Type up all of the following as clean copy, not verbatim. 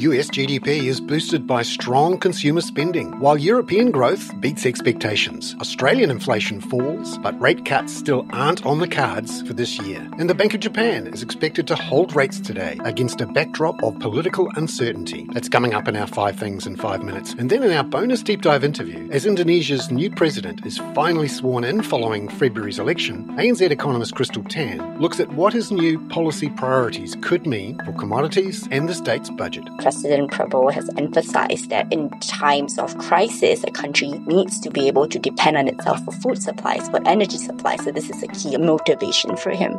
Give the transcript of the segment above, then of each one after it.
US GDP is boosted by strong consumer spending, while European growth beats expectations. Australian inflation falls, but rate cuts still aren't on the cards for this year. And the Bank of Japan is expected to hold rates today against a backdrop of political uncertainty. That's coming up in our 5 Things in 5 Minutes. And then in our bonus deep dive interview, as Indonesia's new president is finally sworn in following February's election, ANZ Economist Krystal Tan looks at what his new policy priorities could mean for commodities and the state's budget. President Prabowo has emphasized that in times of crisis, a country needs to be able to depend on itself for food supplies, for energy supplies. So this is a key motivation for him.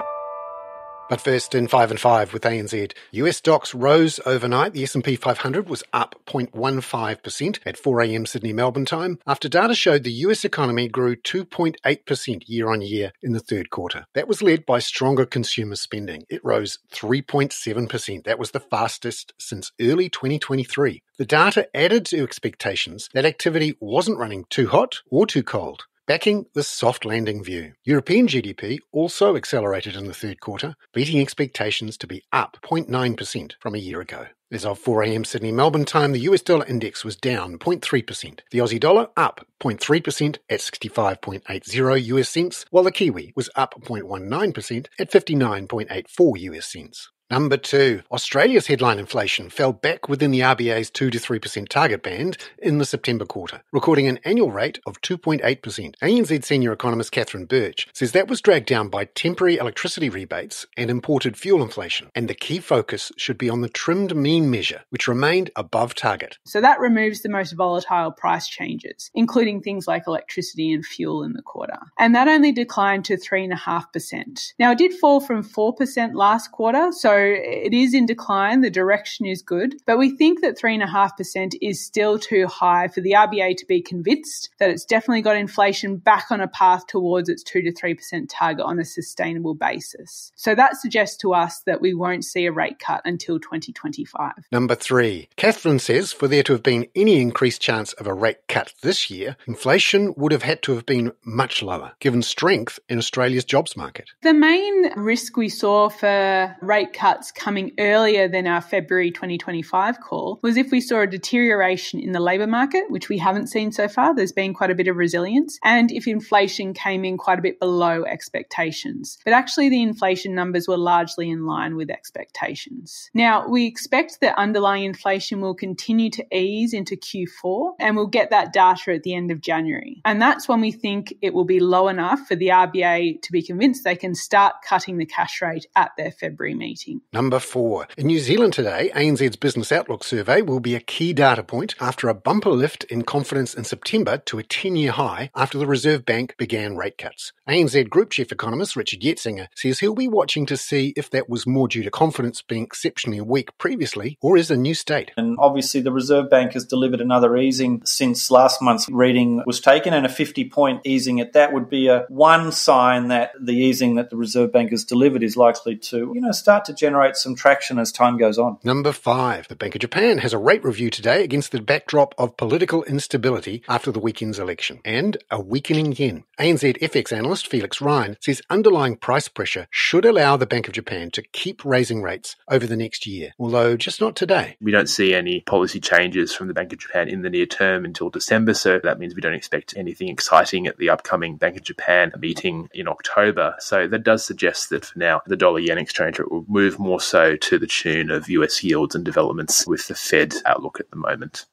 But first, in 5 and 5 with ANZ, US stocks rose overnight. The S&P 500 was up 0.15% at 4 a.m. Sydney Melbourne time after data showed the US economy grew 2.8% year on year in the third quarter. That was led by stronger consumer spending. It rose 3.7%. That was the fastest since early 2023. The data added to expectations that activity wasn't running too hot or too cold, backing the soft landing view. European GDP also accelerated in the third quarter, beating expectations to be up 0.9% from a year ago. As of 4 a.m. Sydney Melbourne time, the US dollar index was down 0.3%. The Aussie dollar up 0.3% at 65.80 US cents, while the Kiwi was up 0.19% at 59.84 US cents. Number 2, Australia's headline inflation fell back within the RBA's 2 to 3% target band in the September quarter, recording an annual rate of 2.8%. ANZ senior economist Catherine Birch says that was dragged down by temporary electricity rebates and imported fuel inflation, and the key focus should be on the trimmed mean measure, which remained above target. So that removes the most volatile price changes, including things like electricity and fuel in the quarter. And that only declined to 3.5%. Now, it did fall from 4% last quarter, so it is in decline. The direction is good, but we think that 3.5% is still too high for the RBA to be convinced that it's definitely got inflation back on a path towards its 2 to 3% target on a sustainable basis. So that suggests to us that we won't see a rate cut until 2025. Number 3, Catherine says for there to have been any increased chance of a rate cut this year, inflation would have had to have been much lower, given strength in Australia's jobs market. The main risk we saw for rate cuts coming earlier than our February 2025 call was if we saw a deterioration in the labour market, which we haven't seen so far. There's been quite a bit of resilience, and if inflation came in quite a bit below expectations. But actually the inflation numbers were largely in line with expectations. Now, we expect that underlying inflation will continue to ease into Q4, and we'll get that data at the end of January. And that's when we think it will be low enough for the RBA to be convinced they can start cutting the cash rate at their February meeting. Number 4. In New Zealand today, ANZ's Business Outlook survey will be a key data point after a bumper lift in confidence in September to a 10-year high after the Reserve Bank began rate cuts. ANZ Group Chief Economist Richard Yetzinger says he'll be watching to see if that was more due to confidence being exceptionally weak previously or is a new state. And obviously the Reserve Bank has delivered another easing since last month's reading was taken, and a 50-point easing at that would be one sign that the easing that the Reserve Bank has delivered is likely to, start to generate some traction as time goes on. Number 5. The Bank of Japan has a rate review today against the backdrop of political instability after the weekend's election and a weakening yen. ANZ FX analyst Felix Ryan says underlying price pressure should allow the Bank of Japan to keep raising rates over the next year, although just not today. We don't see any policy changes from the Bank of Japan in the near term until December, so that means we don't expect anything exciting at the upcoming Bank of Japan meeting in October. So that does suggest that for now, the dollar-yen exchange rate will move more so to the tune of US yields and developments with the Fed outlook at the moment.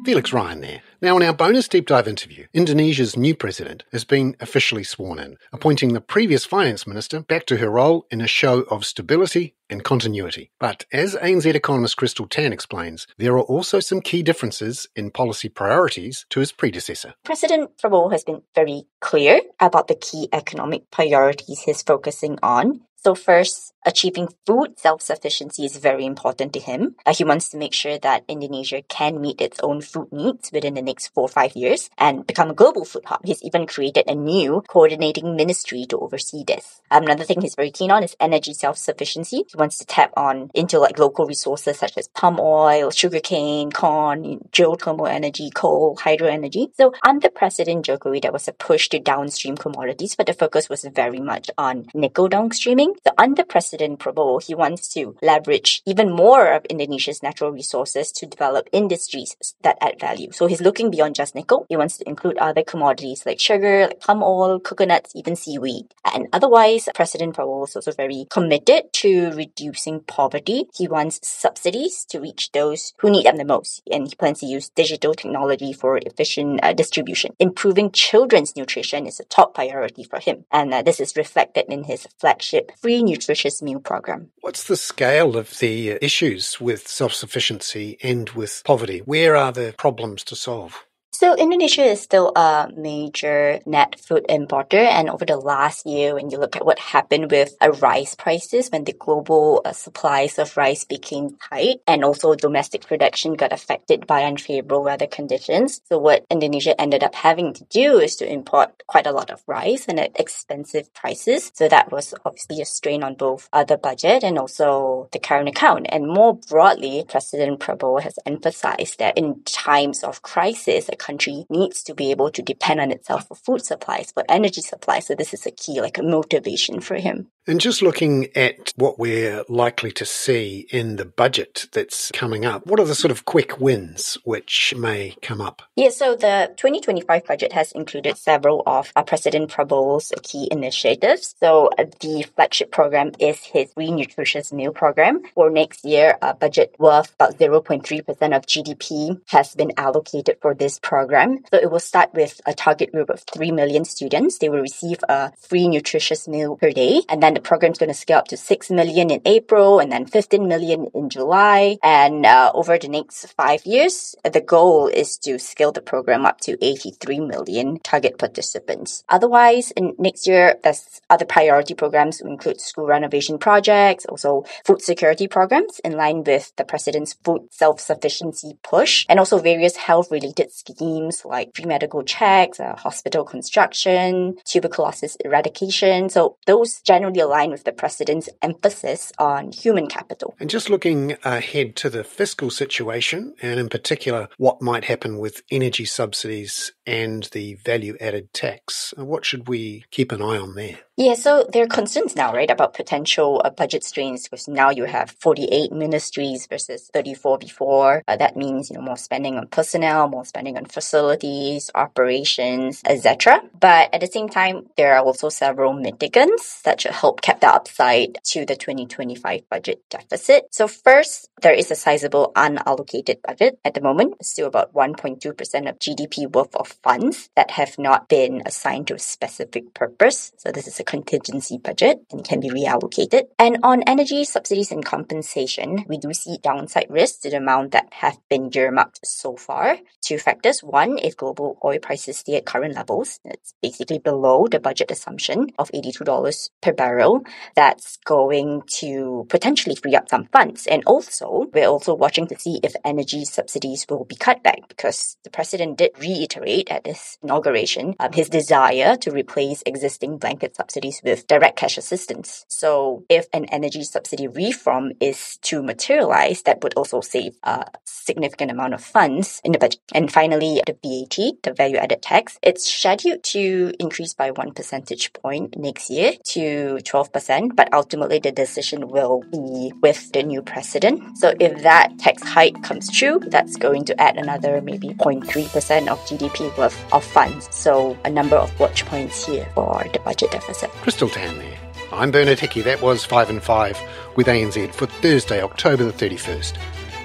Felix Ryan there. Now, in our bonus deep dive interview, Indonesia's new president has been officially sworn in, appointing the previous finance minister back to her role in a show of stability and continuity. But as ANZ economist Krystal Tan explains, there are also some key differences in policy priorities to his predecessor. President Prabowo has been very clear about the key economic priorities he's focusing on. So first, achieving food self-sufficiency is very important to him. He wants to make sure that Indonesia can meet its own food needs within the next 4 or 5 years and become a global food hub. He's even created a new coordinating ministry to oversee this. Another thing he's very keen on is energy self-sufficiency. He wants to tap into local resources such as palm oil, sugarcane, corn, geothermal energy, coal, hydro energy. So under President Jokowi, there was a push to downstream commodities, but the focus was very much on nickel downstreaming. increasing. So under President Prabowo, he wants to leverage even more of Indonesia's natural resources to develop industries that add value. So he's looking beyond just nickel. He wants to include other commodities like sugar, like palm oil, coconuts, even seaweed. And otherwise, President Prabowo is also very committed to reducing poverty. He wants subsidies to reach those who need them the most. And he plans to use digital technology for efficient distribution. Improving children's nutrition is a top priority for him. And this is reflected in his flagship Free Nutritious Meal program. What's the scale of the issues with self-sufficiency and with poverty? Where are the problems to solve? So Indonesia is still a major net food importer, and over the last year, when you look at what happened with rice prices, when the global supplies of rice became tight, and also domestic production got affected by unfavorable weather conditions. So what Indonesia ended up having to do is to import quite a lot of rice and at expensive prices. So that was obviously a strain on both the budget and also the current account. And more broadly, President Prabowo has emphasized that in times of crisis, a country needs to be able to depend on itself for food supplies, for energy supplies. So this is a key, like a motivation for him. And just looking at what we're likely to see in the budget that's coming up, what are the sort of quick wins which may come up? Yeah, so the 2025 budget has included several of President Prabowo's key initiatives. So the flagship program is his Free Nutritious Meal program. For next year, a budget worth about 0.3% of GDP has been allocated for this program. So it will start with a target group of 3 million students. They will receive a free nutritious meal per day. And then the program's going to scale up to 6 million in April and then 15 million in July. And over the next 5 years, the goal is to scale the program up to 83 million target participants. Otherwise, in next year, there's other priority programs to include school renovation projects, also food security programs in line with the president's food self-sufficiency push, and also various health-related schemes like free medical checks, hospital construction, tuberculosis eradication. So those generally align with the president's emphasis on human capital. And just looking ahead to the fiscal situation, and in particular, what might happen with energy subsidies and the value-added tax, what should we keep an eye on there? Yeah, so there are concerns now, right, about potential budget strains because now you have 48 ministries versus 34 before. That means, more spending on personnel, more spending on facilities, operations, etc. But at the same time, there are also several mitigants that should help cap the upside to the 2025 budget deficit. So first, there is a sizable unallocated budget at the moment, still about 1.2% of GDP worth of funds that have not been assigned to a specific purpose. So this is a contingency budget and can be reallocated. And on energy subsidies and compensation, we do see downside risks to the amount that have been earmarked so far. Two factors. One, if global oil prices stay at current levels, it's basically below the budget assumption of $82 per barrel. That's going to potentially free up some funds. And also, we're also watching to see if energy subsidies will be cut back because the president did reiterate at this inauguration his desire to replace existing blanket subsidies with direct cash assistance. So if an energy subsidy reform is to materialize, that would also save a significant amount of funds in the budget. And finally, the VAT, the value-added tax, it's scheduled to increase by 1 percentage point next year to 12%, but ultimately the decision will be with the new president. So if that tax hike comes true, that's going to add another maybe 0.3% of GDP worth of funds. So a number of watch points here for the budget deficit. Krystal Tan there. I'm Bernard Hickey. That was 5 and 5 with ANZ for Thursday, October the 31st.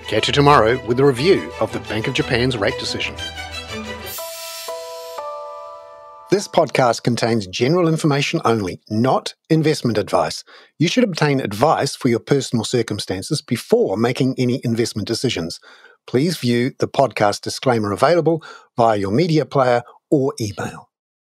Catch you tomorrow with a review of the Bank of Japan's rate decision. This podcast contains general information only, not investment advice. You should obtain advice for your personal circumstances before making any investment decisions. Please view the podcast disclaimer available via your media player or email.